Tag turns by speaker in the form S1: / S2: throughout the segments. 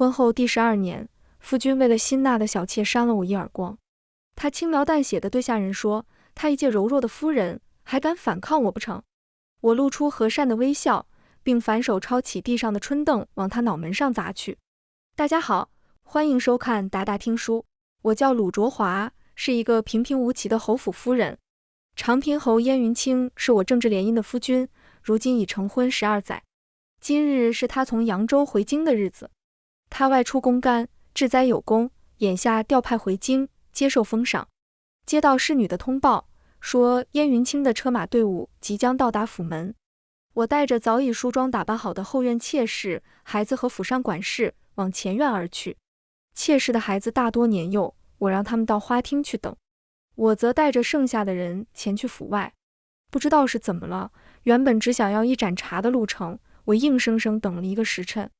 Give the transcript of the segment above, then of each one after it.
S1: 婚后第12年，夫君为了新纳的小妾扇了我一耳光。他轻描淡写地对下人说，他一介柔弱的夫人，还敢反抗我不成？我露出和善的微笑，并反手抄起地上的春凳往他脑门上砸去。大家好，欢迎收看达达听书，我叫鲁卓华，是一个平平无奇的侯府夫人。长平侯燕云清是我政治联姻的夫君，如今已成婚12载。今日是他从扬州回京的日子，他外出公干，治灾有功，眼下调派回京，接受封赏。接到侍女的通报，说燕云清的车马队伍即将到达府门。我带着早已梳妆打扮好的后院妾室、孩子和府上管事往前院而去。妾室的孩子大多年幼，我让他们到花厅去等，我则带着剩下的人前去府外。不知道是怎么了，原本只想要一盏茶的路程，我硬生生等了1个时辰。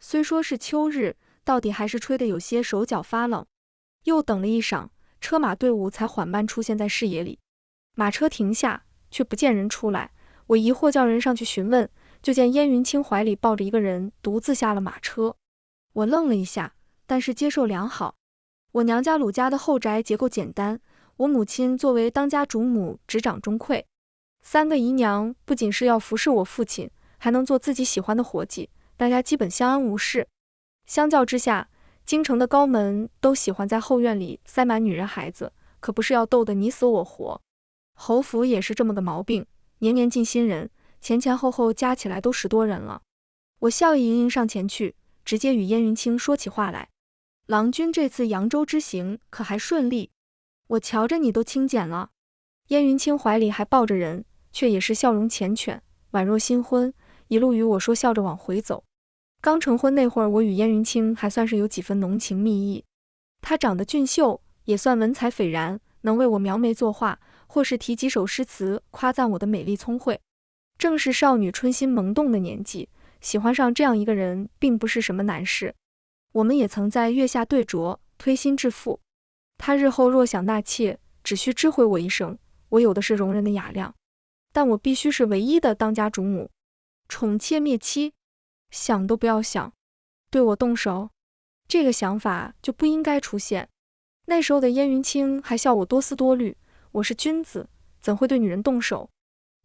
S1: 虽说是秋日，到底还是吹得有些手脚发冷。又等了一晌，车马队伍才缓慢出现在视野里。马车停下，却不见人出来。我疑惑叫人上去询问，就见燕云清怀里抱着一个人，独自下了马车。我愣了一下，但是接受良好。我娘家鲁家的后宅结构简单，我母亲作为当家主母，执掌中馈。3个姨娘不仅是要服侍我父亲，还能做自己喜欢的活计，大家基本相安无事。相较之下，京城的高门都喜欢在后院里塞满女人孩子，可不是要斗得你死我活。侯府也是这么个毛病，年年进新人，前前后后加起来都10多人了。我笑意盈盈上前去，直接与燕云清说起话来。郎君这次扬州之行可还顺利？我瞧着你都清简了。燕云清怀里还抱着人，却也是笑容缱绻，宛若新婚，一路与我说笑着往回走。刚成婚那会儿，我与燕云清还算是有几分浓情蜜意。他长得俊秀，也算文采斐然，能为我描眉作画，或是提几首诗词夸赞我的美丽聪慧。正是少女春心萌动的年纪，喜欢上这样一个人并不是什么难事。我们也曾在月下对酌，推心置腹。他日后若想纳妾，只需知会我一声，我有的是容人的雅量。但我必须是唯一的当家主母，宠妾灭妻，想都不要想。对我动手，这个想法就不应该出现。那时候的燕云清还笑我多思多虑，我是君子，怎会对女人动手？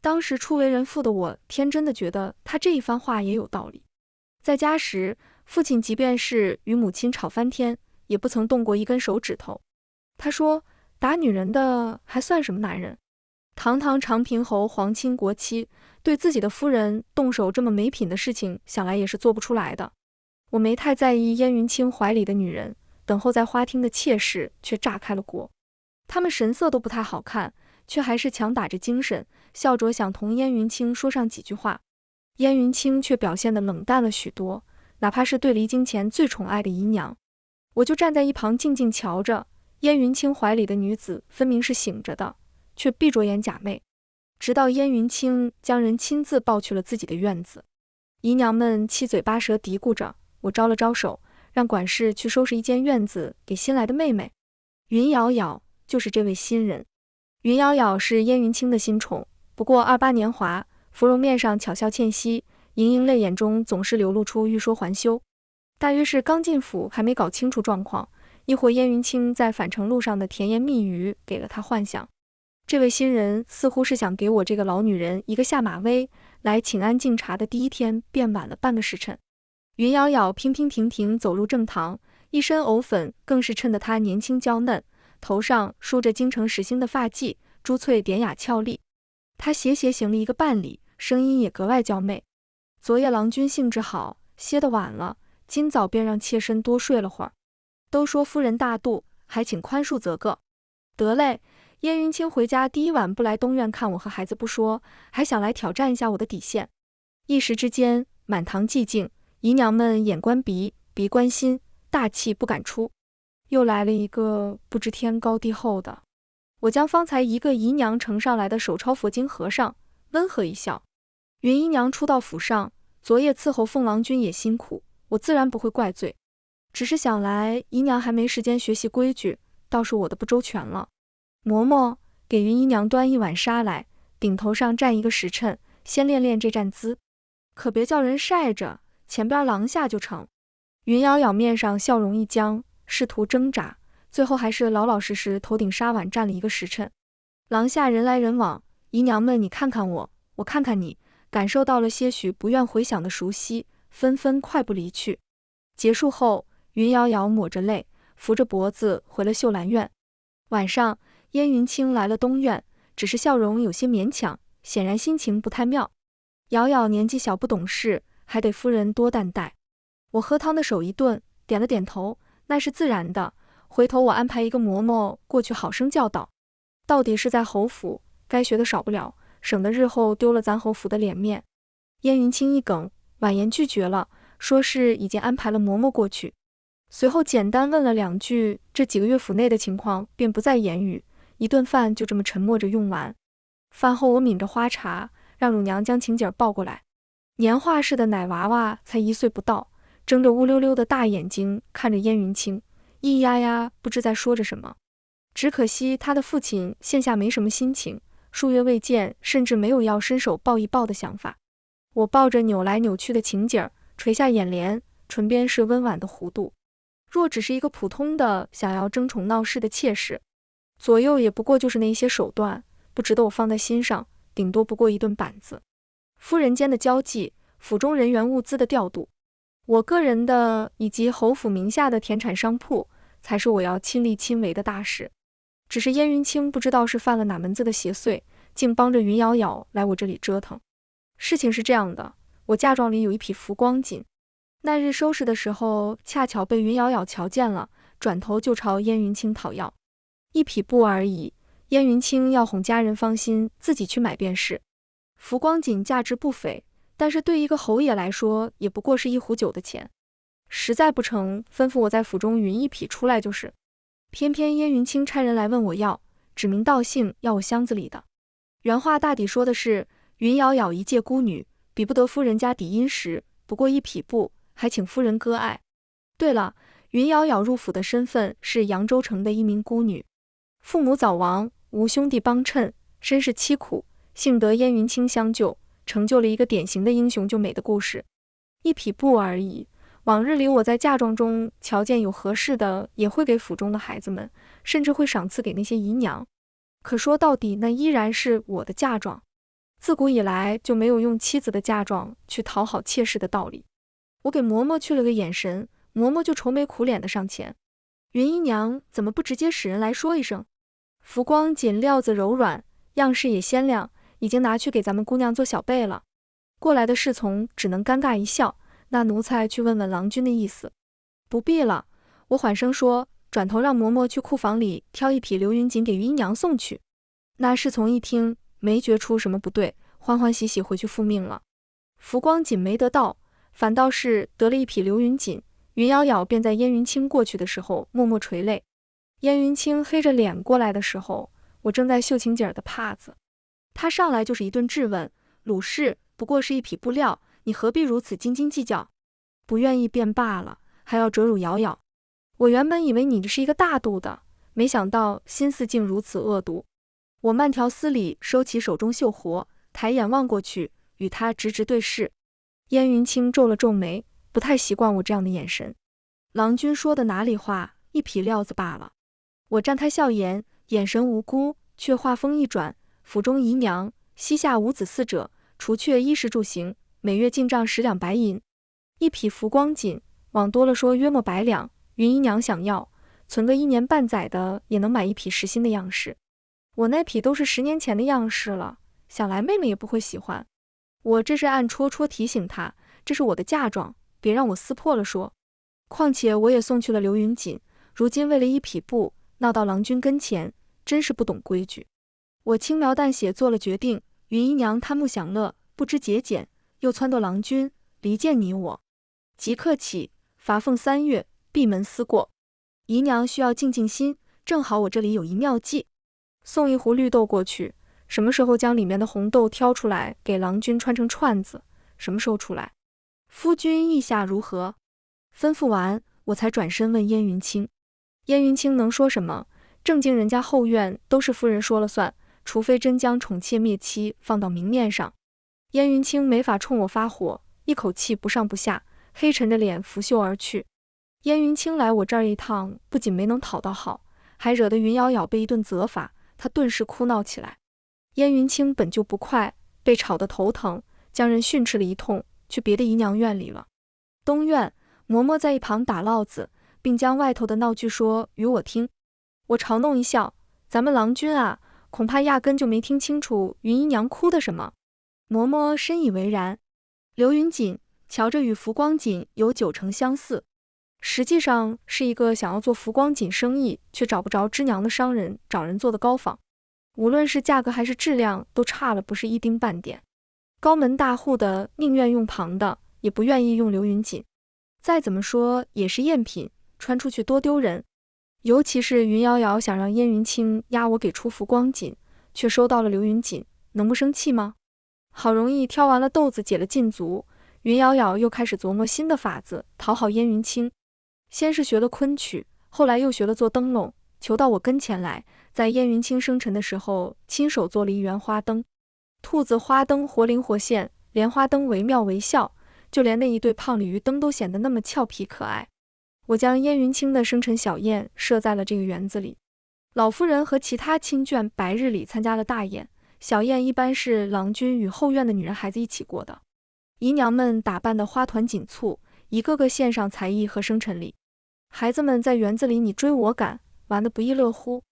S1: 当时初为人父的我，天真的觉得他这一番话也有道理。在家时，父亲即便是与母亲吵翻天，也不曾动过一根手指头。他说，打女人的还算什么男人？堂堂长平侯皇亲国戚，对自己的夫人动手这么没品的事情，想来也是做不出来的。我没太在意燕云清怀里的女人，等候在花厅的妾室却炸开了锅。他们神色都不太好看，却还是强打着精神，笑着想同燕云清说上几句话。燕云清却表现得冷淡了许多，哪怕是对离京前最宠爱的姨娘。我就站在一旁静静瞧着，燕云清怀里的女子分明是醒着的，却闭着眼假寐。直到燕云清将人亲自抱去了自己的院子，姨娘们七嘴八舌嘀咕着，我招了招手，让管事去收拾一间院子给新来的妹妹。云瑶瑶就是这位新人。云瑶瑶是燕云清的新宠，不过28年华，芙蓉面上巧笑倩兮，盈盈泪眼中总是流露出欲说还休。大约是刚进府还没搞清楚状况，一会燕云清在返程路上的甜言蜜语给了他幻想。这位新人似乎是想给我这个老女人一个下马威，来请安敬茶的第一天便晚了半个时辰。云瑶瑶娉娉婷婷走入正堂，一身藕粉更是衬得她年轻娇嫩，头上梳着京城时兴的发髻，珠翠典雅俏丽。她斜斜行了一个半礼，声音也格外娇媚。昨夜郎君兴致好，歇得晚了，今早便让妾身多睡了会儿。都说夫人大度，还请宽恕则个。得嘞。燕云清回家第一晚不来东院看我和孩子不说，还想来挑战一下我的底线。一时之间，满堂寂静，姨娘们眼观鼻，鼻观心，大气不敢出。又来了一个不知天高地厚的。我将方才一个姨娘呈上来的手抄佛经合上，温和一笑。云姨娘初到府上，昨夜伺候凤郎君也辛苦，我自然不会怪罪。只是想来姨娘还没时间学习规矩，倒是我的不周全了。嬷嬷，给云姨娘端一碗沙来，顶头上站一个时辰，先练练这站姿，可别叫人晒着，前边廊下就成。云瑶瑶面上笑容一僵，试图挣扎，最后还是老老实实头顶沙碗站了一个时辰。廊下人来人往，姨娘们你看看我，我看看你，感受到了些许不愿回想的熟悉，纷纷快步离去。结束后，云瑶瑶抹着泪，扶着脖子回了秀兰院。晚上，燕云清来了东院，只是笑容有些勉强，显然心情不太妙。瑶瑶年纪小不懂事，还得夫人多担待。我喝汤的手一顿，点了点头，那是自然的。回头我安排一个嬷嬷过去好生教导。到底是在侯府，该学的少不了，省得日后丢了咱侯府的脸面。燕云清一梗，婉言拒绝了，说是已经安排了嬷嬷过去。随后简单问了2句这几个月府内的情况，便不再言语。一顿饭就这么沉默着用完。饭后我抿着花茶，让乳娘将晴姐抱过来。年画似的奶娃娃才1岁不到，睁着乌溜溜的大眼睛看着燕云清，咿呀呀不知在说着什么。只可惜他的父亲现下没什么心情，数月未见，甚至没有要伸手抱一抱的想法。我抱着扭来扭去的晴姐儿，垂下眼帘，唇边是温婉的弧度。若只是一个普通的想要争宠闹事的妾室，左右也不过就是那一些手段，不值得我放在心上，顶多不过一顿板子。夫人间的交际，府中人员物资的调度，我个人的以及侯府名下的田产商铺，才是我要亲力亲为的大事。只是燕云清不知道是犯了哪门子的邪祟，竟帮着云瑶瑶来我这里折腾。事情是这样的，我嫁妆里有一匹浮光锦，那日收拾的时候，恰巧被云瑶瑶瞧见了，转头就朝燕云清讨要。1匹布而已，燕云清要哄家人放心，自己去买便是。浮光锦价值不菲，但是对一个侯爷来说，也不过是1壶酒的钱。实在不成，吩咐我在府中匀1匹出来就是。偏偏燕云清差人来问我要，指名道姓要我箱子里的。原话大抵说的是，云瑶瑶一介孤女，比不得夫人家底殷实，不过1匹布，还请夫人割爱。对了，云瑶瑶入府的身份是扬州城的一名孤女，父母早亡，无兄弟帮衬，身世凄苦，幸得燕云清相救，成就了一个典型的英雄救美的故事。1匹布而已，往日里我在嫁妆中瞧见有合适的，也会给府中的孩子们，甚至会赏赐给那些姨娘。可说到底，那依然是我的嫁妆。自古以来就没有用妻子的嫁妆去讨好妾室的道理。我给嬷嬷去了个眼神，嬷嬷就愁眉苦脸的上前，云姨娘怎么不直接使人来说一声？浮光锦料子柔软，样式也鲜亮，已经拿去给咱们姑娘做小被了。过来的侍从只能尴尬一笑，那奴才去问问郎君的意思。不必了，我缓声说，转头让嬷嬷去库房里挑1匹流云锦给云姨娘送去。那侍从一听，没觉出什么不对，欢欢喜喜回去复命了。浮光锦没得到，反倒是得了1匹流云锦。云瑶瑶便在燕云清过去的时候默默垂泪。燕云清黑着脸过来的时候，我正在绣晴姐儿的帕子。他上来就是一顿质问，鲁氏不过是1匹布料，你何必如此斤斤计较？不愿意便罢了，还要折辱瑶瑶。我原本以为你是一个大度的，没想到心思竟如此恶毒。我慢条斯理收起手中绣活，抬眼望过去，与他直直对视。燕云清皱了皱眉，不太习惯我这样的眼神。郎君说的哪里话，1匹料子罢了。我沾他笑颜，眼神无辜，却话锋一转，府中姨娘膝下无子嗣者，除却衣食住行，每月进账10两白银。1匹浮光锦，往多了说约莫100两，云姨娘想要，存个1年半载的，也能买1匹实心的样式。我那匹都是10年前的样式了，想来妹妹也不会喜欢。我这是暗戳戳提醒她，这是我的嫁妆，别让我撕破了说。况且我也送去了流云锦，如今为了1匹布，闹到郎君跟前，真是不懂规矩。我轻描淡写做了决定，云姨娘贪慕享乐，不知节俭，又撺掇郎君离间你我。即刻起，罚俸3月，闭门思过。姨娘需要静静心，正好我这里有一妙计。送1壶绿豆过去，什么时候将里面的红豆挑出来，给郎君穿成串子，什么时候出来？夫君意下如何？吩咐完，我才转身问燕云清。燕云清能说什么？正经人家后院都是夫人说了算，除非真将宠妾灭妻放到明面上。燕云清没法冲我发火，一口气不上不下，黑沉着脸拂袖而去。燕云清来我这儿一趟，不仅没能讨到好，还惹得云瑶瑶被一顿责罚，她顿时哭闹起来。燕云清本就不快，被吵得头疼，将人训斥了一通，去别的姨娘院里了。东院，嬷嬷在一旁打烙子，并将外头的闹剧说与我听。我嘲弄一笑，咱们郎君啊，恐怕压根就没听清楚云姨娘哭的什么。嬷嬷深以为然。刘云锦瞧着与浮光锦有90%相似，实际上是一个想要做浮光锦生意却找不着知娘的商人找人做的高仿，无论是价格还是质量都差了不是一丁半点。高门大户的宁愿用旁的，也不愿意用刘云锦，再怎么说也是赝品，穿出去多丢人。尤其是云瑶瑶想让燕云清押我给出浮光锦，却收到了刘云锦，能不生气吗？好容易挑完了豆子解了禁足，云瑶瑶又开始琢磨新的法子讨好燕云清。先是学了昆曲，后来又学了做灯笼，求到我跟前来，在燕云清生辰的时候亲手做了一圆花灯。兔子花灯活灵活现，莲花灯惟妙惟肖，就连那一对胖鲤鱼灯都显得那么俏皮可爱。我将燕云清的生辰小宴设在了这个园子里，老夫人和其他亲眷白日里参加了大宴，小宴一般是郎君与后院的女人孩子一起过的。姨娘们打扮得花团锦簇，一个个献上才艺和生辰礼，孩子们在园子里你追我赶，玩得不亦乐乎。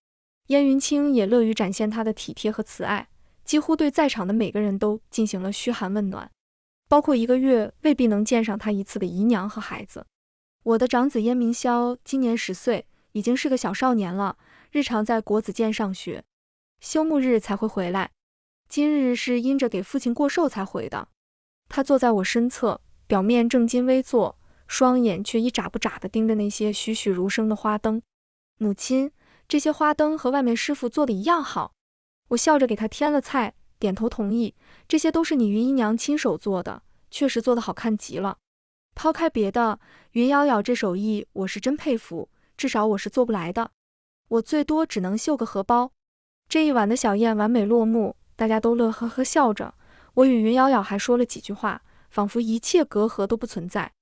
S1: 燕云清也乐于展现她的体贴和慈爱，几乎对在场的每个人都进行了嘘寒问暖，包括1个月未必能见上她一次的姨娘和孩子。我的长子燕明霄今年10岁，已经是个小少年了，日常在国子监上学，休沐日才会回来。今日是因着给父亲过寿才回的。他坐在我身侧，表面正襟危坐，双眼却一眨不眨地盯着那些栩栩如生的花灯。母亲，这些花灯和外面师傅做的一样好。我笑着给他添了菜，点头同意，这些都是你云姨娘亲手做的，确实做得好看极了。抛开别的，云瑶瑶这手艺我是真佩服，至少我是做不来的。我最多只能绣个荷包。这一晚的小宴完美落幕，大家都乐呵呵笑着，我与云瑶瑶还说了几句话，仿佛一切隔阂都不存在。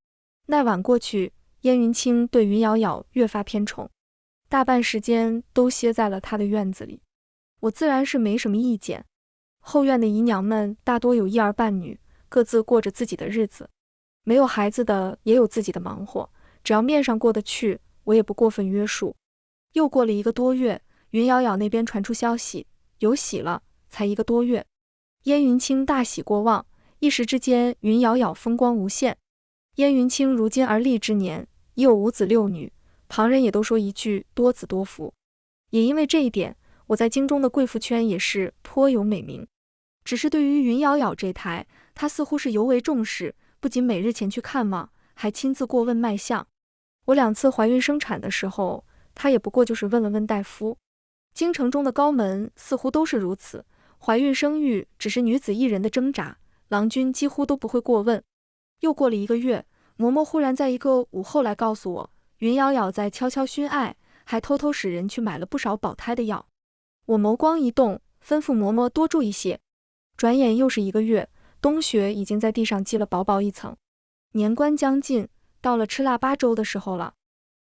S1: 那晚过去，燕云清对云瑶瑶越发偏宠，大半时间都歇在了她的院子里，我自然是没什么意见。后院的姨娘们大多有1儿半女，各自过着自己的日子，没有孩子的也有自己的忙活，只要面上过得去，我也不过分约束。又过了1个多月，云瑶瑶那边传出消息，有喜了，才1个多月。燕云清大喜过望，一时之间云瑶瑶风光无限。燕云清如今而立之年，已有5子6女，旁人也都说一句多子多福。也因为这一点，我在京中的贵妇圈也是颇有美名。只是对于云瑶瑶这台，她似乎是尤为重视，不仅每日前去看望，还亲自过问脉象。我2次怀孕生产的时候，她也不过就是问了问大夫。京城中的高门似乎都是如此，怀孕生育只是女子一人的挣扎，郎君几乎都不会过问。又过了1个月，嬷嬷忽然在一个午后来告诉我，云瑶瑶在悄悄熏艾，还偷偷使人去买了不少保胎的药。我眸光一动，吩咐嬷嬷多注意些。转眼又是1个月，冬雪已经在地上积了薄薄一层。年关将近，到了吃腊八粥的时候了。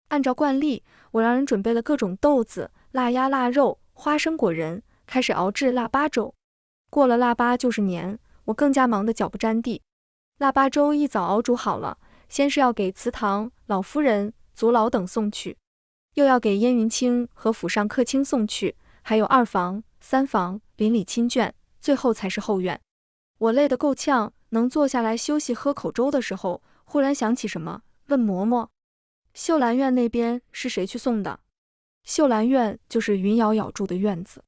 S1: 按照惯例，我让人准备了各种豆子、腊鸭、腊肉、花生果仁，开始熬制腊八粥。过了腊八就是年，我更加忙得脚不沾地。腊八粥一早熬煮好了，先是要给祠堂、老夫人、族老等送去，又要给燕云清和府上客卿送去，还有2房、3房、邻里亲眷，最后才是后院。我累得够呛，能坐下来休息喝口粥的时候，忽然想起什么，问嬷嬷：秀兰院那边是谁去送的？秀兰院就是云瑶瑶住的院子。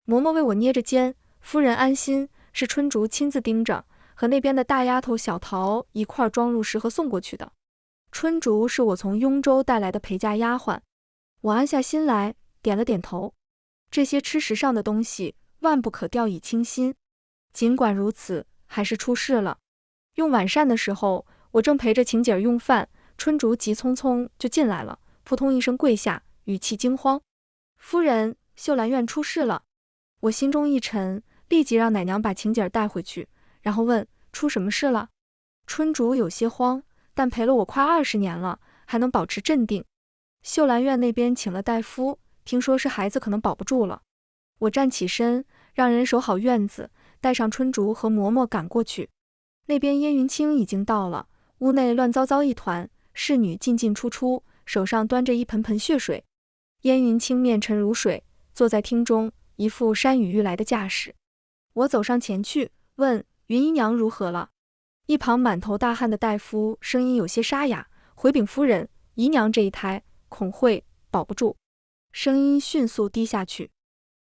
S1: 嬷嬷为我捏着肩，夫人安心，是春竹亲自盯着，和那边的大丫头小桃一块装入食盒送过去的。春竹是我从雍州带来的陪嫁丫鬟。我安下心来，点了点头。这些吃食上的东西，万不可掉以轻心。尽管如此，还是出事了。用晚膳的时候，我正陪着晴姐儿用饭，春竹急匆匆就进来了，扑通一声跪下，语气惊慌：夫人，秀兰院出事了。我心中一沉，立即让奶娘把晴姐儿带回去，然后问出什么事了。春竹有些慌，但陪了我快20年了，还能保持镇定。秀兰院那边请了大夫，听说是孩子可能保不住了。我站起身，让人守好院子，带上春竹和嬷嬷赶过去。那边燕云清已经到了，屋内乱糟糟一团，侍女进进出出，手上端着一盆盆血水。燕云清面沉如水，坐在厅中，一副山雨欲来的架势。我走上前去，问云姨娘如何了。一旁满头大汗的大夫声音有些沙哑，回禀夫人，姨娘这一胎恐会保不住。声音迅速低下去。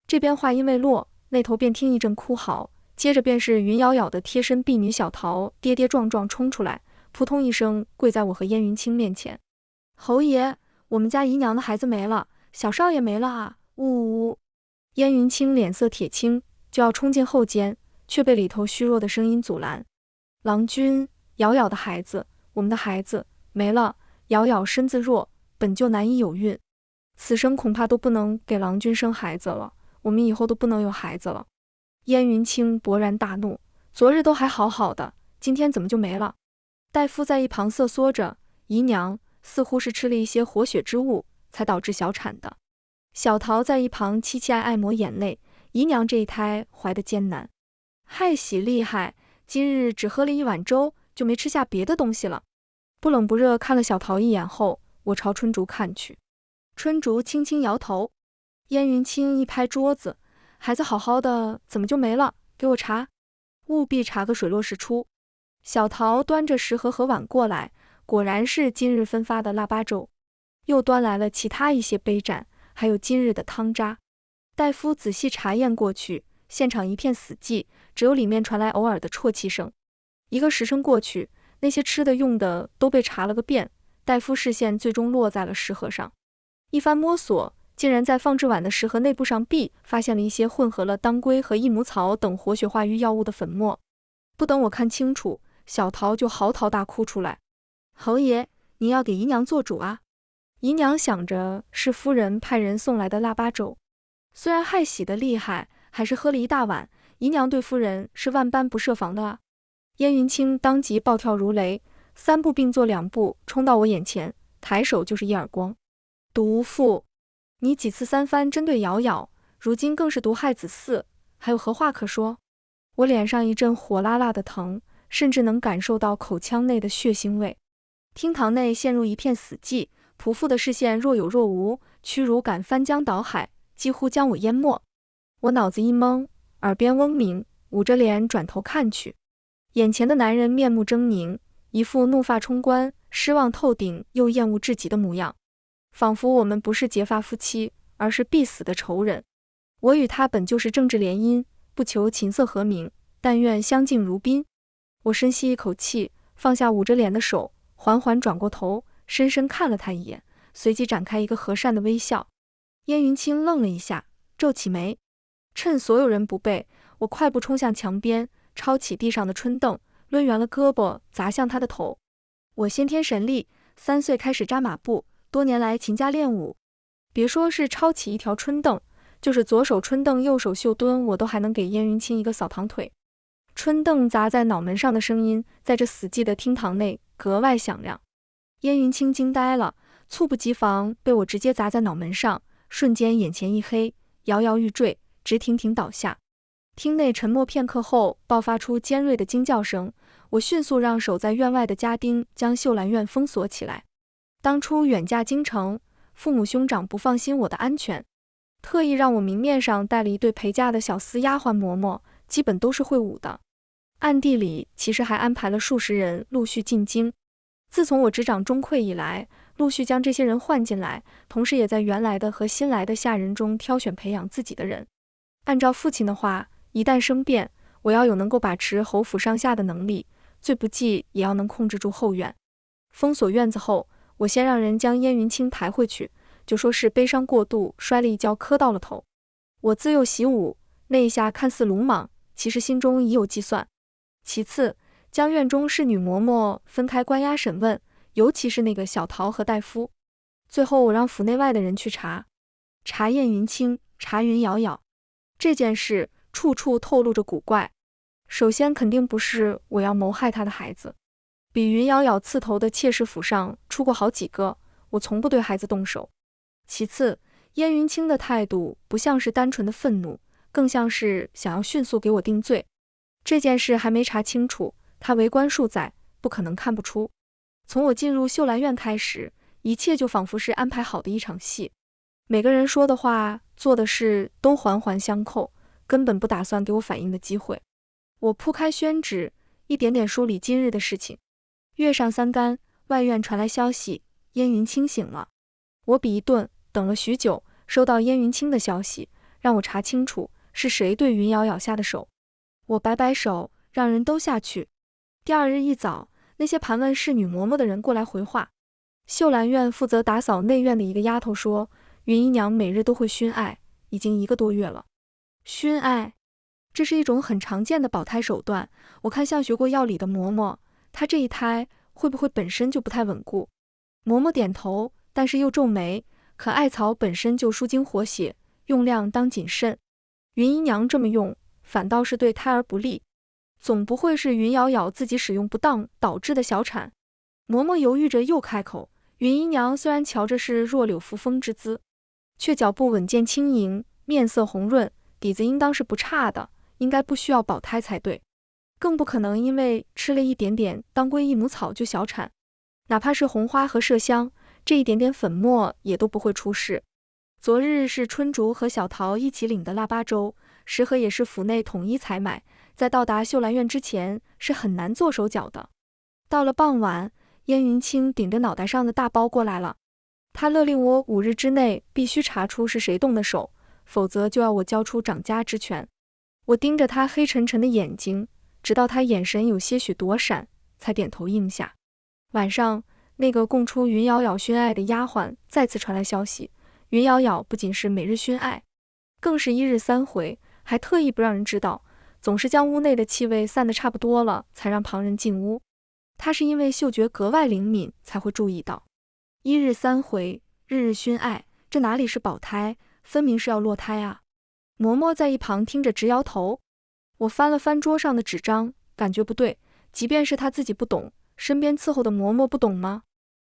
S1: 这边话音未落，那头便听一阵哭嚎，接着便是云杳杳的贴身婢女小桃跌跌撞撞冲出来，扑通一声跪在我和燕云清面前。侯爷，我们家姨娘的孩子没了，小少爷没了啊，呜呜呜。燕云清脸色铁青，就要冲进后间，却被里头虚弱的声音阻拦。郎君，杳杳的孩子，我们的孩子没了，杳杳身子弱，本就难以有孕，此生恐怕都不能给郎君生孩子了，我们以后都不能有孩子了。燕云清勃然大怒，昨日都还好好的，今天怎么就没了？大夫在一旁瑟缩着，姨娘似乎是吃了一些活血之物，才导致小产的。小桃在一旁凄凄爱抹眼泪，姨娘这一胎怀得艰难，害喜厉害，今日只喝了一碗粥，就没吃下别的东西了。不冷不热看了小桃一眼后，我朝春竹看去。春竹轻轻摇头。燕云清一拍桌子，孩子好好的，怎么就没了？给我查，务必查个水落石出。小桃端着食盒和碗过来，果然是今日分发的腊八粥，又端来了其他一些杯盏，还有今日的汤渣。大夫仔细查验过去，现场一片死寂，只有里面传来偶尔的啜泣声。一个时辰过去，那些吃的用的都被查了个遍，大夫视线最终落在了食盒上。一番摸索，竟然在放置碗的食盒内部上壁发现了一些混合了当归和益母草等活血化瘀药物的粉末。不等我看清楚，小桃就嚎啕大哭出来。侯爷，您要给姨娘做主啊！姨娘想着是夫人派人送来的腊八粥，虽然害喜的厉害，还是喝了一大碗，姨娘对夫人是万般不设防的啊！燕云清当即暴跳如雷，三步并作两步冲到我眼前，抬手就是一耳光。毒妇，你几次三番针对杳杳，如今更是毒害子嗣，还有何话可说？我脸上一阵火辣辣的疼，甚至能感受到口腔内的血腥味。厅堂内陷入一片死寂，仆妇的视线若有若无，屈辱感翻江倒海，几乎将我淹没。我脑子一懵，耳边嗡鸣，捂着脸转头看去，眼前的男人面目狰狞，一副怒发冲冠、失望透顶又厌恶至极的模样，仿佛我们不是结发夫妻，而是必死的仇人。我与他本就是政治联姻，不求琴瑟和鸣，但愿相敬如宾。我深吸一口气，放下捂着脸的手，缓缓转过头，深深看了他一眼，随即展开一个和善的微笑。燕云清愣了一下，皱起眉。趁所有人不备，我快步冲向墙边，抄起地上的春凳，抡圆了胳膊砸向他的头。我先天神力，3岁开始扎马步，多年来勤加练武，别说是抄起一条春凳，就是左手春凳右手袖墩，我都还能给燕云清一个扫堂腿。春凳砸在脑门上的声音，在这死寂的厅堂内格外响亮。燕云清惊呆了，猝不及防被我直接砸在脑门上，瞬间眼前一黑，摇摇欲坠，直挺挺倒下。厅内沉默片刻后，爆发出尖锐的惊叫声。我迅速让守在院外的家丁将秀兰院封锁起来。当初远嫁京城，父母兄长不放心我的安全，特意让我明面上带了一对陪嫁的小厮丫鬟嬷嬷，基本都是会武的。暗地里其实还安排了数十人陆续进京。自从我执掌钟馗以来，陆续将这些人换进来，同时也在原来的和新来的下人中挑选培养自己的人。按照父亲的话，一旦生变，我要有能够把持侯府上下的能力，最不济也要能控制住后院。封锁院子后，我先让人将燕云清抬回去，就说是悲伤过度，摔了一跤磕到了头。我自幼习武，那一下看似鲁莽，其实心中已有计算。其次，将院中侍女嬷嬷分开关押审问，尤其是那个小桃和大夫。最后我让府内外的人去查燕云清，查云杳杳。这件事处处透露着古怪。首先肯定不是我要谋害他的孩子，比云杳杳刺头的妾室府上出过好几个，我从不对孩子动手。其次，燕云清的态度不像是单纯的愤怒，更像是想要迅速给我定罪。这件事还没查清楚，他为官数载，不可能看不出。从我进入秀兰院开始，一切就仿佛是安排好的一场戏。每个人说的话、做的事都环环相扣，根本不打算给我反应的机会。我铺开宣纸，一点点梳理今日的事情。月上三竿，外院传来消息，燕云清醒了。我比一顿，等了许久，收到燕云清的消息，让我查清楚是谁对云瑶瑶下的手。我摆摆手，让人都下去。第二日一早，那些盘问侍女嬷嬷的人过来回话。秀兰院负责打扫内院的一个丫头说，云姨娘每日都会熏艾，已经1个多月了。熏艾，这是一种很常见的保胎手段。我看像学过药理的嬷嬷，她这一胎会不会本身就不太稳固？嬷嬷点头，但是又皱眉。可艾草本身就疏精活血，用量当谨慎。云姨娘这么用，反倒是对胎儿不利。总不会是云瑶瑶自己使用不当导致的小产？嬷嬷犹豫着又开口，云姨娘虽然瞧着是弱柳扶风之姿，却脚步稳健轻盈，面色红润，底子应当是不差的，应该不需要保胎才对，更不可能因为吃了一点点当归益母草就小产。哪怕是红花和麝香，这一点点粉末也都不会出事。昨日是春竹和小桃一起领的腊八粥，食盒也是府内统一采买，在到达秀兰院之前是很难做手脚的。到了傍晚，燕云清顶着脑袋上的大包过来了，他勒令我5日之内必须查出是谁动的手，否则就要我交出掌家之权。我盯着他黑沉沉的眼睛，直到他眼神有些许躲闪，才点头应下。晚上，那个供出云瑶瑶熏艾的丫鬟再次传来消息，云瑶瑶不仅是每日熏艾，更是1日3回，还特意不让人知道，总是将屋内的气味散得差不多了，才让旁人进屋。她是因为嗅觉格外灵敏才会注意到。1日3回，日日熏艾，这哪里是保胎，分明是要落胎啊！嬷嬷在一旁听着直摇头。我翻了翻桌上的纸张，感觉不对，即便是她自己不懂，身边伺候的嬷嬷不懂吗？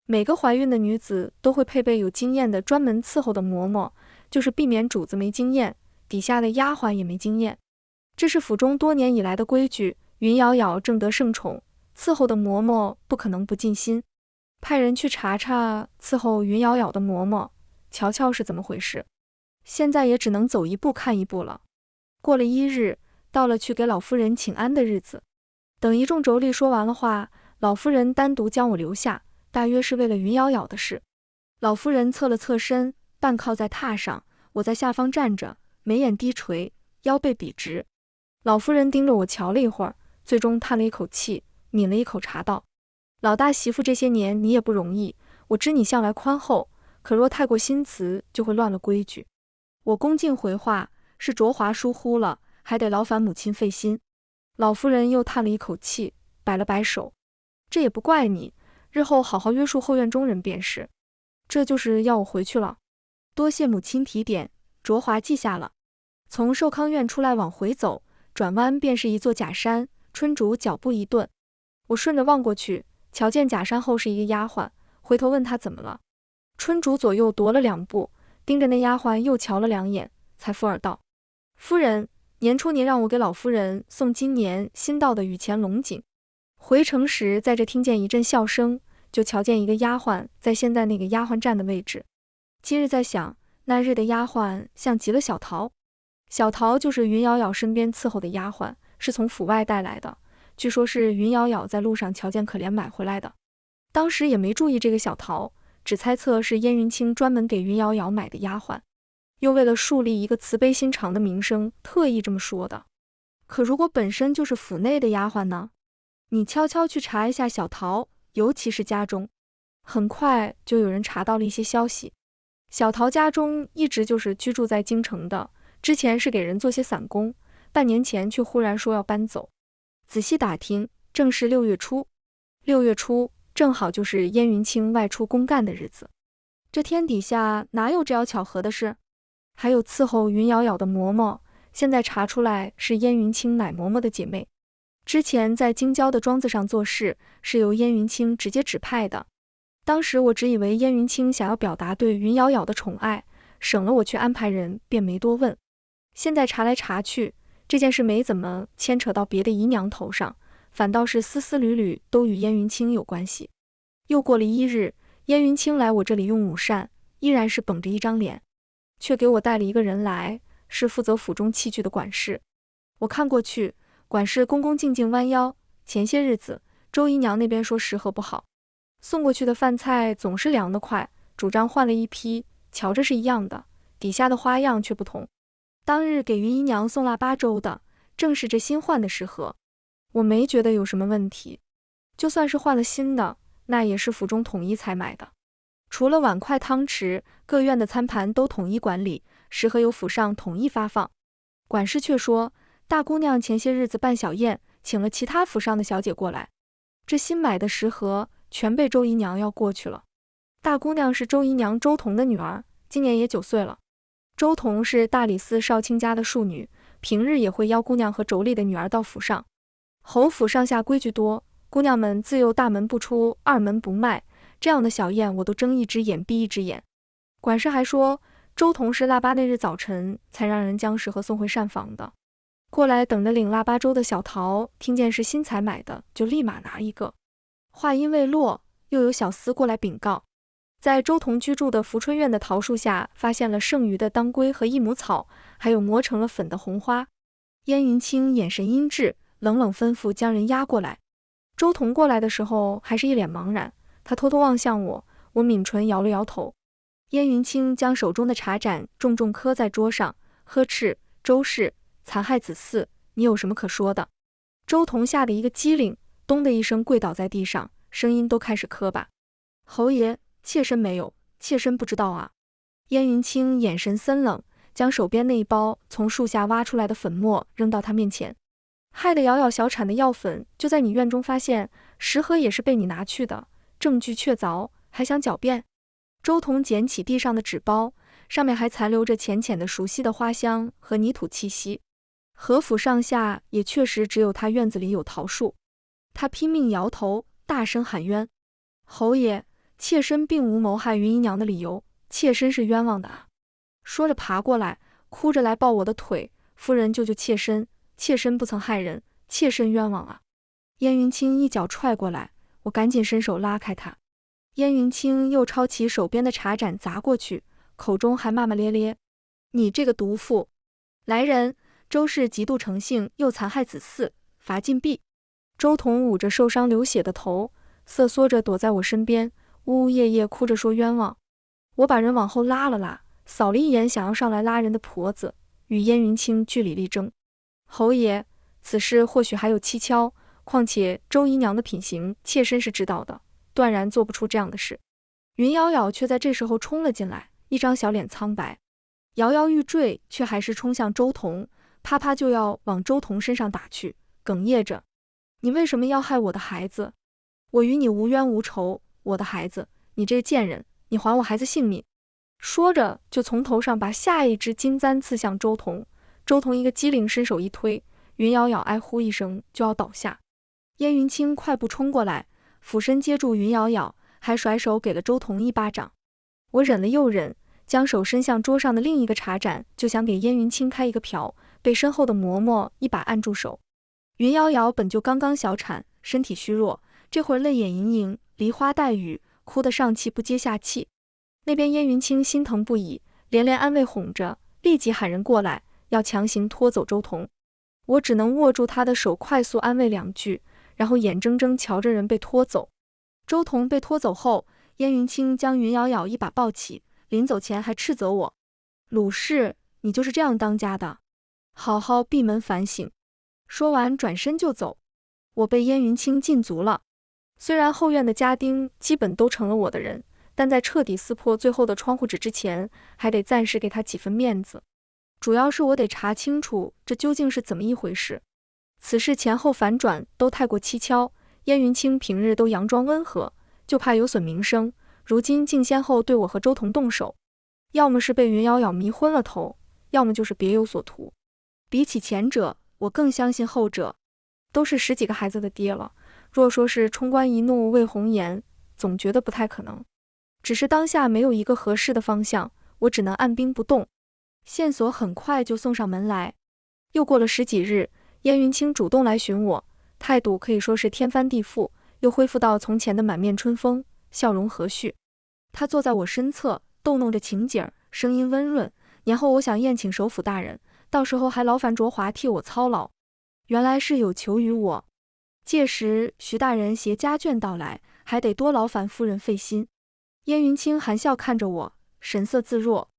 S1: 每个怀孕的女子都会配备有经验的专门伺候的嬷嬷，就是避免主子没经验，底下的丫鬟也没经验。这是府中多年以来的规矩，云瑶瑶正得圣宠，伺候的嬷嬷不可能不尽心。派人去查查伺候云瑶瑶的嬷嬷，瞧瞧是怎么回事。现在也只能走一步看一步了。过了1日，到了去给老夫人请安的日子。等一众妯娌说完了话，老夫人单独将我留下，大约是为了云瑶瑶的事。老夫人侧了侧身，半靠在榻上，我在下方站着，眉眼低垂，腰背笔直。老夫人盯着我瞧了一会儿，最终叹了一口气，抿了一口茶道：老大媳妇这些年你也不容易，我知你向来宽厚，可若太过心慈，就会乱了规矩。我恭敬回话：是卓华疏忽了，还得劳烦母亲费心。老夫人又叹了一口气，摆了摆手：这也不怪你，日后好好约束后院中人便是。这就是要我回去了。多谢母亲提点，卓华记下了。从寿康院出来往回走，转弯便是一座假山，春竹脚步一顿，我顺着望过去，瞧见假山后是一个丫鬟，回头问她怎么了。春竹左右踱了2步，盯着那丫鬟又瞧了2眼，才附耳道：夫人，年初您让我给老夫人送今年新到的雨前龙井。回城时在这听见一阵笑声，就瞧见一个丫鬟在现在那个丫鬟站的位置。今日在想，那日的丫鬟像极了小桃。小桃就是云瑶瑶身边伺候的丫鬟，是从府外带来的，据说是云瑶瑶在路上瞧见可怜买回来的。当时也没注意这个小桃，只猜测是燕云清专门给云瑶瑶买的丫鬟，又为了树立一个慈悲心肠的名声，特意这么说的。可如果本身就是府内的丫鬟呢？你悄悄去查一下小桃，尤其是家中。很快就有人查到了一些消息。小桃家中一直就是居住在京城的，之前是给人做些散工，半年前却忽然说要搬走。仔细打听，正是6月初。6月初正好就是燕云清外出公干的日子。这天底下哪有这样巧合的事？还有伺候云瑶瑶的嬷嬷，现在查出来是燕云清奶嬷嬷的姐妹。之前在京郊的庄子上做事，是由燕云清直接指派的。当时我只以为燕云清想要表达对云杳杳的宠爱，省了我去安排人，便没多问。现在查来查去，这件事没怎么牵扯到别的姨娘头上，反倒是丝丝缕缕都与燕云清有关系。又过了1日，燕云清来我这里用午膳，依然是绷着一张脸，却给我带了一个人来，是负责府中器具的管事。我看过去，管事恭恭敬敬弯腰。前些日子，周姨娘那边说时合不好，送过去的饭菜总是凉得快，主张换了一批，瞧着是一样的，底下的花样却不同。当日给云姨娘送腊八粥的，正是这新换的食盒。我没觉得有什么问题，就算是换了新的，那也是府中统一采买的。除了碗筷汤匙，各院的餐盘都统一管理，食盒由府上统一发放。管事却说，大姑娘前些日子办小宴，请了其他府上的小姐过来，这新买的食盒全被周姨娘要过去了。大姑娘是周姨娘周彤的女儿，今年也9岁了。周彤是大理寺少卿家的庶女，平日也会邀姑娘和妯娌的女儿到府上。侯府上下规矩多，姑娘们自幼大门不出，二门不迈，这样的小宴我都睁一只眼闭一只眼。管事还说，周彤是腊八那日早晨才让人将食盒送回膳房的。过来等着领腊八粥的小桃听见是新采买的，就立马拿一个。话音未落，又有小厮过来禀告，在周彤居住的福春院的桃树下发现了剩余的当归和益母草，还有磨成了粉的红花。燕云清眼神阴鸷，冷冷吩咐将人押过来。周彤过来的时候还是一脸茫然，他偷偷望向我，我抿唇摇了摇头。燕云清将手中的茶盏重重磕在桌上，呵斥：周氏，残害子嗣，你有什么可说的？周彤吓得一个机灵，咚的一声跪倒在地上，声音都开始磕巴。侯爷，妾身没有，妾身不知道啊。燕云清眼神森冷，将手边那一包从树下挖出来的粉末扔到他面前，害得杳杳小产的药粉就在你院中发现，食盒也是被你拿去的，证据确凿，还想狡辩？周彤捡起地上的纸包，上面还残留着浅浅的熟悉的花香和泥土气息。何府上下也确实只有他院子里有桃树。他拼命摇头，大声喊冤：侯爷，妾身并无谋害云姨娘的理由，妾身是冤枉的啊！说着爬过来，哭着来抱我的腿，夫人救救妾身，妾身不曾害人，妾身冤枉啊！燕云清一脚踹过来，我赶紧伸手拉开他。燕云清又抄起手边的茶盏砸过去，口中还骂骂咧咧：你这个毒妇！来人，周氏极度成性，又残害子嗣，罚禁闭。周彤捂着受伤流血的头，瑟缩着躲在我身边，呜呜咽咽哭着说冤枉。我把人往后拉了拉，扫了一眼想要上来拉人的婆子，与燕云清据理力争。侯爷，此事或许还有蹊跷，况且周姨娘的品行，妾身是知道的，断然做不出这样的事。云杳杳却在这时候冲了进来，一张小脸苍白，摇摇欲坠，却还是冲向周彤，啪啪就要往周彤身上打去，哽咽着：你为什么要害我的孩子？我与你无冤无仇，我的孩子，你这贱人，你还我孩子性命！说着就从头上把下一支金簪刺向周彤。周彤一个机灵，伸手一推，云杳杳哀呼一声就要倒下。燕云清快步冲过来，俯身接住云杳杳，还甩手给了周彤一巴掌。我忍了又忍，将手伸向桌上的另一个茶盏，就想给燕云清开一个瓢，被身后的嬷嬷一把按住手。云杳杳本就刚刚小产，身体虚弱，这会儿泪眼盈盈，梨花带雨，哭得上气不接下气。那边燕云清心疼不已，连连安慰哄着，立即喊人过来，要强行拖走周彤。我只能握住他的手，快速安慰2句，然后眼睁睁瞧着人被拖走。周彤被拖走后，燕云清将云杳杳一把抱起，临走前还斥责我：鲁氏，你就是这样当家的，好好闭门反省。说完转身就走。我被燕云清禁足了。虽然后院的家丁基本都成了我的人，但在彻底撕破最后的窗户纸之前，还得暂时给他几分面子。主要是我得查清楚这究竟是怎么一回事。此事前后反转都太过蹊跷，燕云清平日都佯装温和，就怕有损名声，如今竟先后对我和周彤动手，要么是被云杳杳迷昏了头，要么就是别有所图。比起前者，我更相信后者。都是10几个孩子的爹了，若说是冲冠一怒为红颜，总觉得不太可能。只是当下没有一个合适的方向，我只能按兵不动。线索很快就送上门来。又过了10几日，燕云清主动来寻我，态度可以说是天翻地覆，又恢复到从前的满面春风，笑容和煦。他坐在我身侧，逗弄着情景，声音温润。年后我想宴请首辅大人，到时候还劳烦卓华替我操劳。原来是有求于我。届时徐大人携家眷到来，还得多劳烦夫人费心。燕云清含笑看着我，神色自若。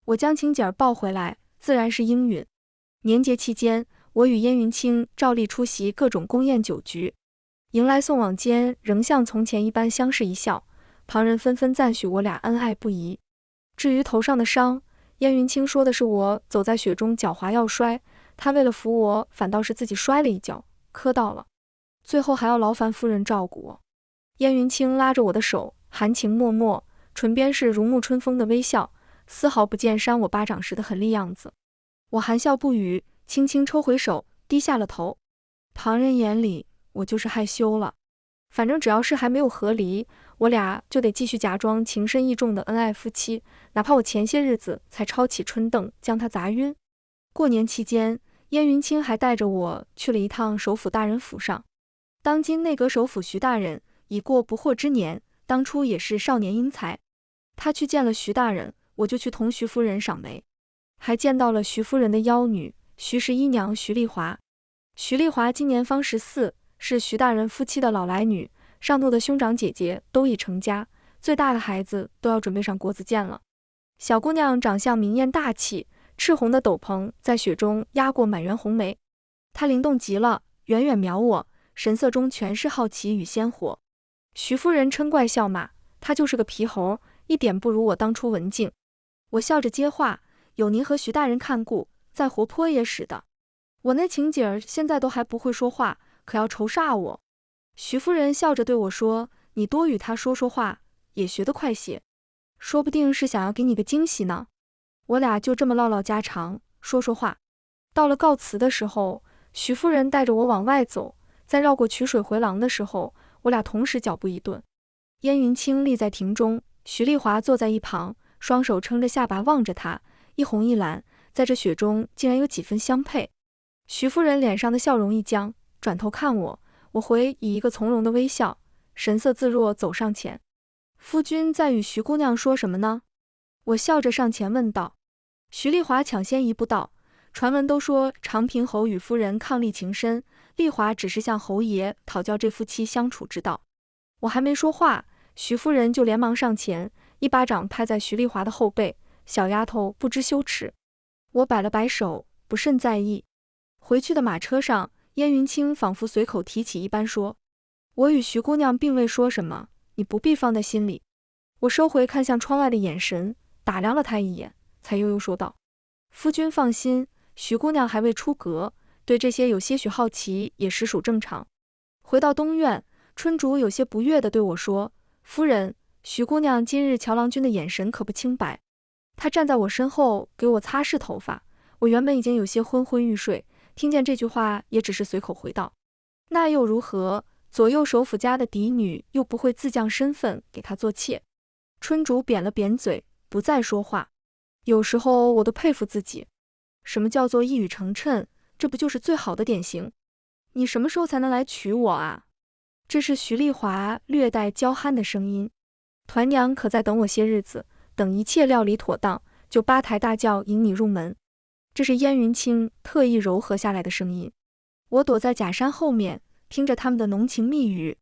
S1: 我将情景抱回来，自然是应允。年节期间，我与燕云清照例出席各种宫宴酒局，迎来送往间仍像从前一般相视一笑，旁人纷纷赞许我俩恩爱不移。至于头上的伤，燕云清说的是我走在雪中脚滑要摔，他为了扶我，反倒是自己摔了一跤，磕到了，最后还要劳烦夫人照顾我。燕云清拉着我的手，含情脉脉，唇边是如沐春风的微笑，丝毫不见扇我巴掌时的狠厉样子。我含笑不语，轻轻抽回手，低下了头。旁人眼里，我就是害羞了。反正只要是还没有和离，我俩就得继续假装情深意重的恩爱夫妻，哪怕我前些日子才抄起春凳将他砸晕。过年期间，燕云清还带着我去了一趟首辅大人府上。当今内阁首辅徐大人已过不惑之年，当初也是少年英才。他去见了徐大人，我就去同徐夫人赏梅，还见到了徐夫人的幺女徐十一娘徐丽华。徐丽华今年方14，是徐大人夫妻的老来女，上头的兄长姐姐都已成家，最大的孩子都要准备上国子监了。小姑娘长相明艳大气，赤红的斗篷在雪中压过满园红梅。她灵动极了，远远瞄我，神色中全是好奇与鲜活。徐夫人嗔怪笑骂，她就是个皮猴，一点不如我当初文静。我笑着接话，有您和徐大人看顾，再活泼也使的。我那情景儿现在都还不会说话，可要愁煞我。徐夫人笑着对我说，你多与他说说话，也学得快些，说不定是想要给你个惊喜呢。我俩就这么唠唠家常，说说话。到了告辞的时候，徐夫人带着我往外走，在绕过曲水回廊的时候，我俩同时脚步一顿。燕云清立在庭中，徐丽华坐在一旁，双手撑着下巴望着他，一红一蓝，在这雪中竟然有几分相配。徐夫人脸上的笑容一僵，转头看我，我回以一个从容的微笑，神色自若走上前。夫君在与徐姑娘说什么呢？我笑着上前问道。徐丽华抢先一步道，传闻都说长平侯与夫人伉俪情深，丽华只是向侯爷讨教这夫妻相处之道。我还没说话，徐夫人就连忙上前，一巴掌拍在徐丽华的后背，小丫头不知羞耻。我摆了摆手，不甚在意。回去的马车上，燕云清仿佛随口提起一般说，我与徐姑娘并未说什么，你不必放在心里。我收回看向窗外的眼神，打量了他一眼，才悠悠说道，夫君放心，徐姑娘还未出阁，对这些有些许好奇也实属正常。回到东院，春竹有些不悦地对我说，夫人，徐姑娘今日乔郎君的眼神可不清白。她站在我身后给我擦拭头发，我原本已经有些昏昏欲睡，听见这句话也只是随口回道，那又如何，左右首府家的嫡女又不会自降身份给她做妾。春竹扁了扁嘴，不再说话。有时候我都佩服自己，什么叫做一语成谶，这不就是最好的典型？你什么时候才能来娶我啊？这是徐丽华略带娇憨的声音。团娘可再等我些日子，等一切料理妥当，就八抬大轿迎你入门。这是燕云清特意柔和下来的声音。我躲在假山后面，听着他们的浓情蜜语。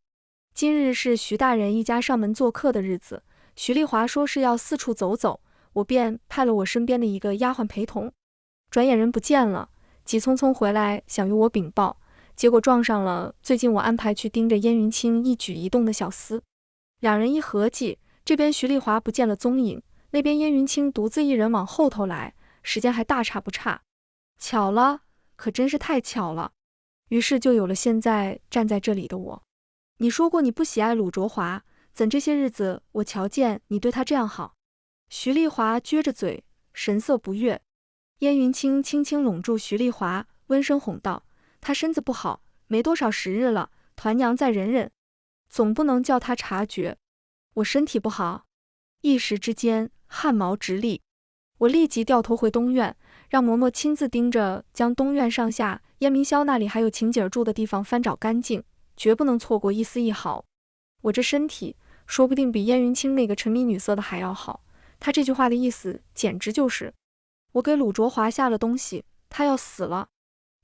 S1: 今日是徐大人一家上门做客的日子，徐丽华说是要四处走走，我便派了我身边的一个丫鬟陪同。转眼人不见了，急匆匆回来想与我禀报，结果撞上了最近我安排去盯着燕云清一举一动的小厮。两人一合计，这边徐丽华不见了踪影，那边燕云清独自一人往后头来，时间还大差不差。巧了，可真是太巧了。于是就有了现在站在这里的我。你说过你不喜爱鲁卓华，怎这些日子我瞧见你对他这样好？徐丽华撅着嘴，神色不悦。燕云清轻轻拢住徐丽华，温声哄道，他身子不好，没多少时日了，团娘再忍忍，总不能叫他察觉。我身体不好。一时之间汗毛直立，我立即掉头回东院，让嬷嬷亲自盯着将东院上下燕明霄那里还有晴姐儿住的地方翻找干净，绝不能错过一丝一毫。我这身体说不定比燕云清那个沉迷女色的还要好。他这句话的意思简直就是我给鲁卓华下了东西，他要死了。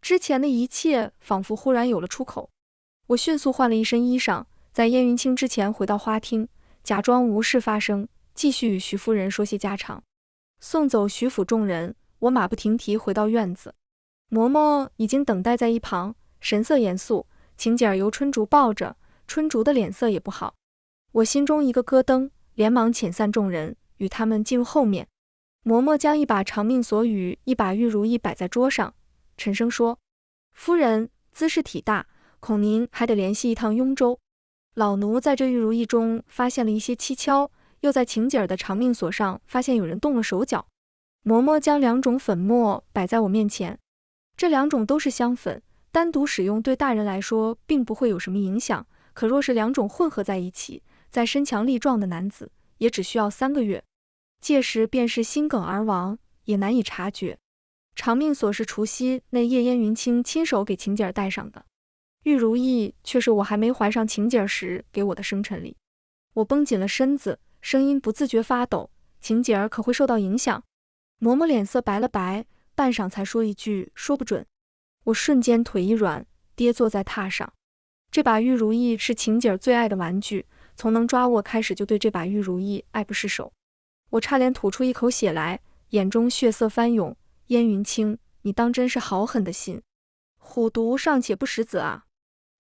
S1: 之前的一切仿佛忽然有了出口。我迅速换了一身衣裳，在燕云清之前回到花厅，假装无事发生，继续与徐夫人说些家常。送走徐府众人，我马不停蹄回到院子。嬷嬷已经等待在一旁，神色严肃，晴姐儿由春竹抱着，春竹的脸色也不好。我心中一个咯噔，连忙遣散众人，与他们进入后面。嬷嬷将一把长命锁与一把玉如意摆在桌上，沉声说：“夫人姿势体大，恐您还得联系一趟雍州。老奴在这玉如意中发现了一些蹊跷，又在晴姐儿的长命锁上发现有人动了手脚。”嬷嬷将2种粉末摆在我面前，这2种都是香粉，单独使用对大人来说并不会有什么影响，可若是2种混合在一起，在身强力壮的男子也只需要3个月，届时便是心梗而亡也难以察觉。长命锁是除夕那夜燕云清亲手给晴姐儿戴上的，玉如意却是我还没怀上晴姐儿时给我的生辰礼。我绷紧了身子，声音不自觉发抖：“晴姐儿可会受到影响？”嬷嬷脸色白了白，半晌才说一句：“说不准。”我瞬间腿一软，跌坐在榻上。这把玉如意是晴姐儿最爱的玩具，从能抓握开始就对这把玉如意爱不释手。我差点吐出一口血来，眼中血色翻涌。燕云清，你当真是好狠的心，虎毒尚且不食子啊！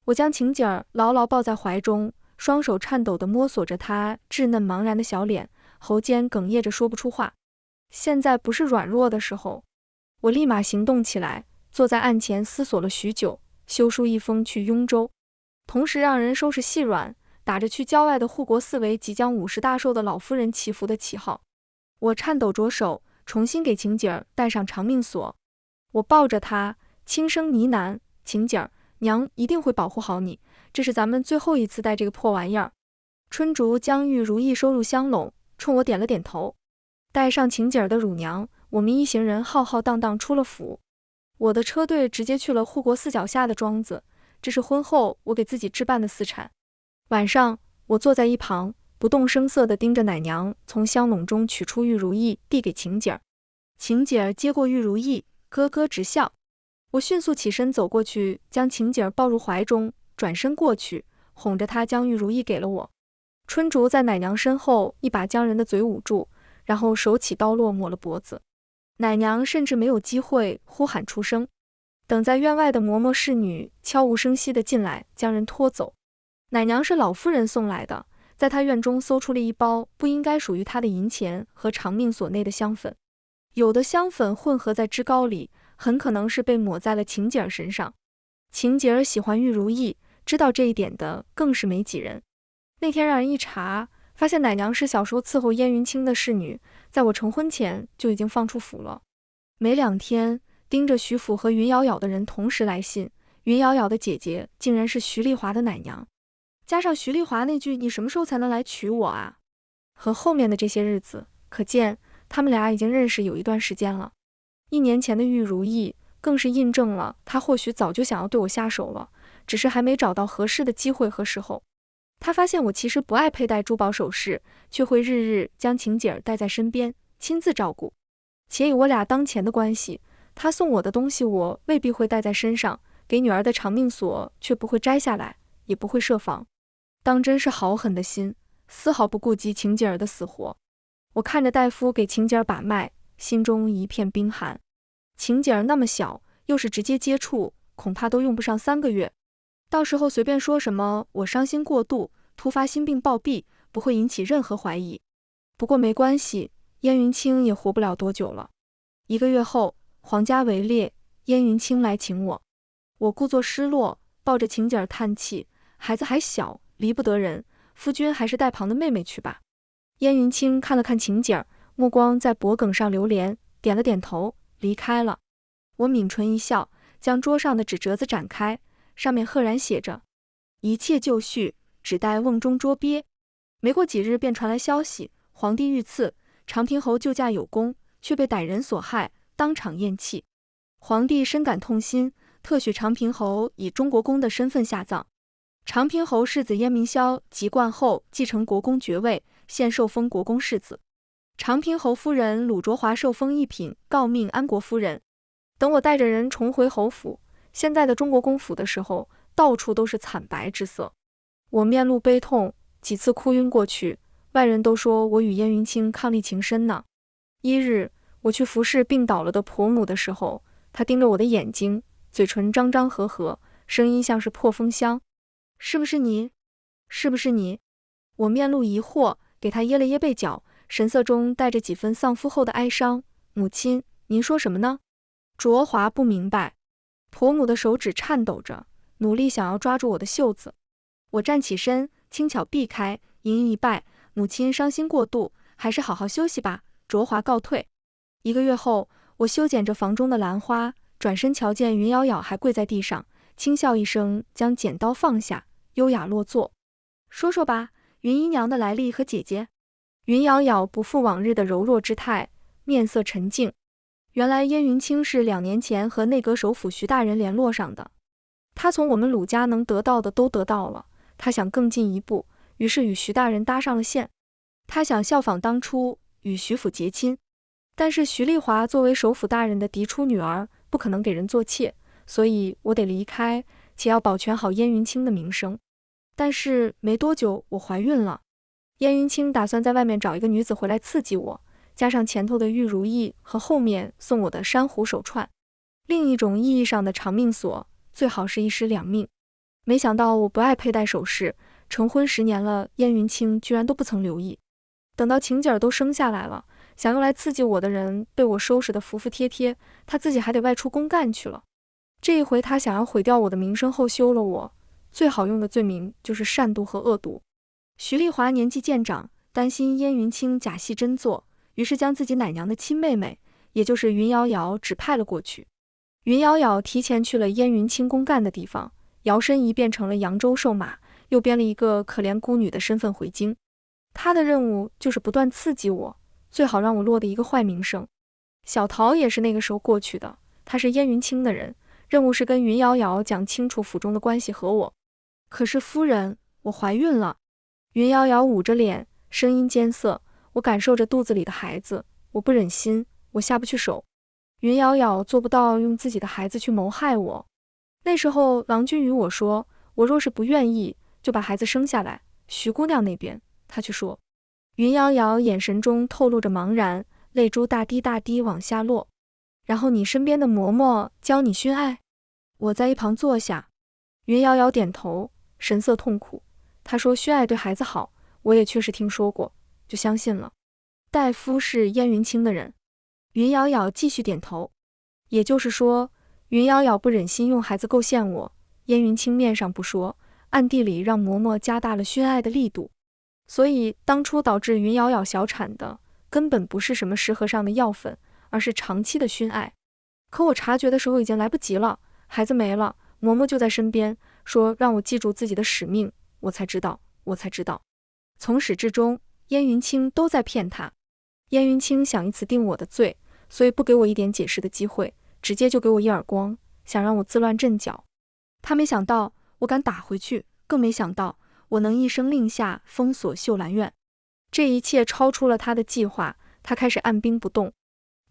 S1: 我将晴姐儿牢牢抱在怀中，双手颤抖地摸索着她稚嫩茫然的小脸，喉间哽咽着说不出话。现在不是软弱的时候。我立马行动起来，坐在案前思索了许久，修书一封去雍州，同时让人收拾细软，打着去郊外的护国寺为即将50大寿的老夫人祈福的旗号。我颤抖着手，重新给晴姐儿戴上长命锁。我抱着她，轻声呢喃：“晴姐儿，娘一定会保护好你，这是咱们最后一次戴这个破玩意儿。”春竹将玉如意收入香笼，冲我点了点头。带上晴姐儿的乳娘，我们一行人浩浩荡荡出了府。我的车队直接去了护国寺脚下的庄子，这是婚后我给自己置办的私产。晚上，我坐在一旁，不动声色地盯着奶娘从香笼中取出玉如意，递给晴姐儿。晴姐儿接过玉如意，咯咯直笑。我迅速起身走过去，将晴姐儿抱入怀中，转身过去，哄着她将玉如意给了我。春竹在奶娘身后一把将人的嘴捂住，然后手起刀落抹了脖子。奶娘甚至没有机会呼喊出声。等在院外的嬷嬷侍女悄无声息地进来，将人拖走。奶娘是老夫人送来的，在她院中搜出了一包不应该属于她的银钱和长命锁内的香粉。有的香粉混合在脂膏里，很可能是被抹在了晴姐儿身上。晴姐儿喜欢玉如意，知道这一点的更是没几人。那天让人一查，发现奶娘是小时候伺候燕云清的侍女，在我成婚前就已经放出府了。没2天，盯着徐府和云杳杳的人同时来信，云杳杳的姐姐竟然是徐丽华的奶娘，加上徐丽华那句“你什么时候才能来娶我啊”，和后面的这些日子，可见他们俩已经认识有一段时间了。1年前的玉如意更是印证了他或许早就想要对我下手了，只是还没找到合适的机会和时候。他发现我其实不爱佩戴珠宝首饰，却会日日将晴姐儿带在身边，亲自照顾。且以我俩当前的关系，他送我的东西我未必会带在身上，给女儿的长命锁却不会摘下来，也不会设防。当真是好狠的心，丝毫不顾及晴姐儿的死活。我看着大夫给晴姐儿把脉，心中一片冰寒。晴姐儿那么小，又是直接接触，恐怕都用不上3个月。到时候随便说什么我伤心过度，突发心病暴毙，不会引起任何怀疑。不过没关系，燕云清也活不了多久了。1个月后，皇家围猎，燕云清来请我。我故作失落，抱着晴姐儿叹气，孩子还小，离不得人，夫君还是带旁的妹妹去吧。燕云清看了看晴姐儿，目光在脖颈上流连，点了点头，离开了。我抿唇一笑，将桌上的纸折子展开，上面赫然写着：一切就绪，只待瓮中捉鳖。没过几日便传来消息，皇帝遇刺，长平侯救驾有功，却被歹人所害，当场咽气。皇帝深感痛心，特许长平侯以中国公的身份下葬。长平侯世子燕明霄即冠后继承国公爵位，现受封国公世子。长平侯夫人鲁卓华受封一品诰命安国夫人。等我带着人重回侯府，现在的中国公府的时候，到处都是惨白之色。我面露悲痛，几次哭晕过去，外人都说我与燕云清伉俪情深呢。一日，我去服侍病倒了的婆母的时候，她盯着我的眼睛，嘴唇张张合合，声音像是破风箱。是不是你？是不是你？我面露疑惑，给她掖了掖背角，神色中带着几分丧夫后的哀伤。母亲，您说什么呢？卓华不明白。婆母的手指颤抖着，努力想要抓住我的袖子。我站起身，轻巧避开，盈盈一拜，母亲伤心过度，还是好好休息吧。卓华告退。1个月后，我修剪着房中的兰花，转身瞧见云瑶瑶还跪在地上，轻笑一声，将剪刀放下，优雅落座。说说吧，云姨娘的来历和姐姐。云瑶瑶不复往日的柔弱之态，面色沉静。原来燕云清是2年前和内阁首辅徐大人联络上的，他从我们鲁家能得到的都得到了，他想更进一步，于是与徐大人搭上了线。他想效仿当初与徐府结亲，但是徐丽华作为首辅大人的嫡出女儿，不可能给人做妾，所以我得离开，且要保全好燕云清的名声。但是没多久我怀孕了，燕云清打算在外面找一个女子回来刺激我，加上前头的玉如意和后面送我的珊瑚手串，另一种意义上的长命锁，最好是1尸2命。没想到我不爱佩戴首饰，成婚10年了，燕云清居然都不曾留意。等到晴景都生下来了，想用来刺激我的人被我收拾得服服帖帖，他自己还得外出公干去了。这一回他想要毁掉我的名声后休了我，最好用的罪名就是擅毒和恶毒。徐丽华年纪渐长，担心燕云清假戏真做，于是将自己奶娘的亲妹妹，也就是云瑶瑶指派了过去。云瑶瑶提前去了燕云清公干的地方，摇身一变成了扬州瘦马，又编了一个可怜孤女的身份回京。她的任务就是不断刺激我，最好让我落得一个坏名声。小桃也是那个时候过去的，她是燕云清的人，任务是跟云瑶瑶讲清楚府中的关系和我。可是夫人，我怀孕了。云瑶瑶捂着脸，声音艰涩，我感受着肚子里的孩子，我不忍心，我下不去手。云瑶瑶做不到用自己的孩子去谋害我。那时候郎君与我说，我若是不愿意，就把孩子生下来。徐姑娘那边，她却说。云瑶瑶眼神中透露着茫然，泪珠大滴大滴往下落。然后你身边的嬷嬷教你熏爱？我在一旁坐下。云瑶瑶点头，神色痛苦。她说熏爱对孩子好，我也确实听说过，就相信了。大夫是燕云清的人。云瑶瑶继续点头。也就是说，云瑶瑶不忍心用孩子构陷我，燕云清面上不说，暗地里让嬷嬷加大了熏爱的力度。所以当初导致云瑶瑶小产的，根本不是什么食盒上的药粉，而是长期的熏爱。可我察觉的时候已经来不及了，孩子没了，嬷嬷就在身边，说让我记住自己的使命。我才知道，从始至终，燕云清都在骗他。燕云清想以此定我的罪，所以不给我一点解释的机会，直接就给我一耳光，想让我自乱阵脚。他没想到我敢打回去，更没想到我能一声令下封锁秀兰院。这一切超出了他的计划，他开始按兵不动。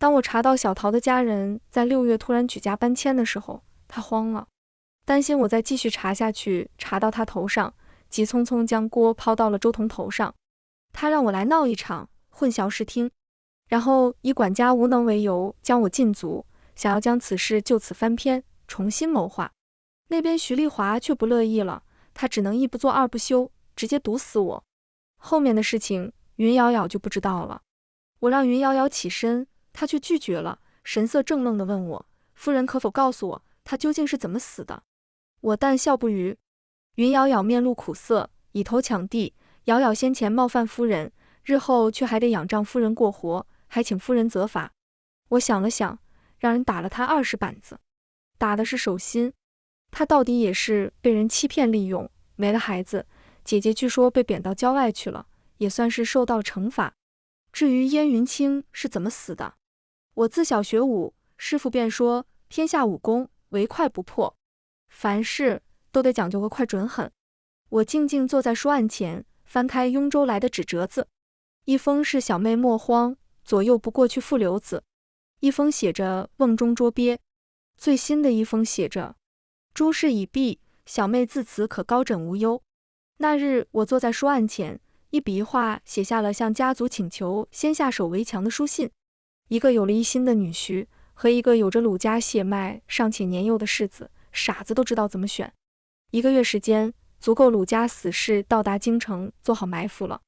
S1: 当我查到小桃的家人在6月突然举家搬迁的时候，他慌了，担心我再继续查下去，查到他头上，急匆匆将锅抛到了周彤头上。他让我来闹一场，混淆视听，然后以管家无能为由将我禁足，想要将此事就此翻篇，重新谋划。那边徐丽华却不乐意了，他只能一不做二不休，直接毒死我。后面的事情云瑶瑶就不知道了。我让云瑶瑶起身，她却拒绝了，神色怔愣地问我，夫人可否告诉我她究竟是怎么死的？我淡笑不语。云瑶瑶面露苦涩，以头抢地，瑶瑶先前冒犯夫人，日后却还得仰仗夫人过活，还请夫人责罚。我想了想，让人打了她20板子，打的是手心。她到底也是被人欺骗利用，没了孩子，姐姐据说被贬到郊外去了，也算是受到惩罚。至于燕云清是怎么死的，我自小学武，师傅便说天下武功唯快不破，凡事都得讲究个快准狠。我静静坐在书案前，翻开雍州来的纸折子，一封是小妹莫慌，左右不过去复留子，一封写着瓮中捉鳖，最新的一封写着诸事已毕，小妹自此可高枕无忧。那日我坐在书案前，一笔一画写下了向家族请求先下手为强的书信。一个有了一心的女婿和一个有着鲁家血脉尚且年幼的世子，傻子都知道怎么选。1个月时间足够鲁家死士到达京城做好埋伏了。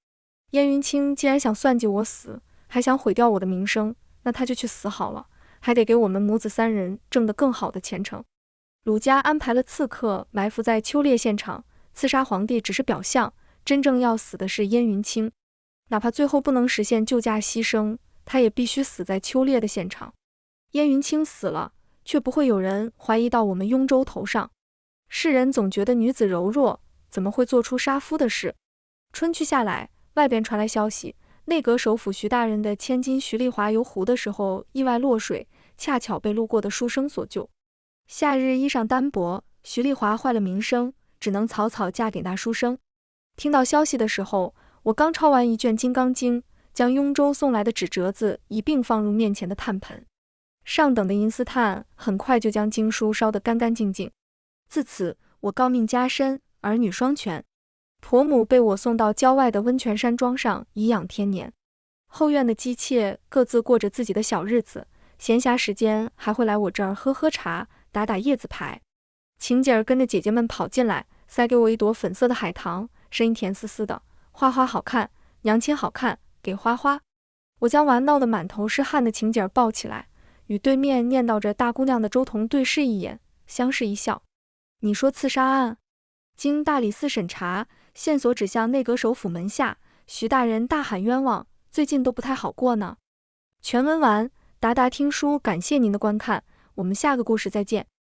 S1: 燕云清既然想算计我死，还想毁掉我的名声，那他就去死好了，还得给我们母子3人挣得更好的前程。鲁家安排了刺客埋伏在秋猎现场，刺杀皇帝只是表象，真正要死的是燕云清。哪怕最后不能实现救驾牺牲，他也必须死在秋猎的现场。燕云清死了，却不会有人怀疑到我们雍州头上。世人总觉得女子柔弱，怎么会做出杀夫的事？春去下来，外边传来消息，内阁首辅徐大人的千金徐丽华游湖的时候意外落水，恰巧被路过的书生所救。夏日衣裳单薄，徐丽华坏了名声，只能草草嫁给那书生。听到消息的时候，我刚抄完一卷《金刚经》，将雍州送来的纸折子一并放入面前的炭盆。上等的银丝炭很快就将经书烧得干干净净。自此，我诰命加身，儿女双全。婆母被我送到郊外的温泉山庄上颐养天年。后院的姬妾各自过着自己的小日子，闲暇时间还会来我这儿喝喝茶，打打叶子牌。晴姐儿跟着姐姐们跑进来，塞给我一朵粉色的海棠，声音甜丝丝的：花花好看，娘亲好看，给花花。我将玩闹得满头是汗的晴姐儿抱起来，与对面念叨着大姑娘的周彤对视一眼，相视一笑。你说刺杀案经大理寺审查，线索指向内阁首府门下，徐大人大喊冤枉，最近都不太好过呢。全文完，达达听书感谢您的观看，我们下个故事再见。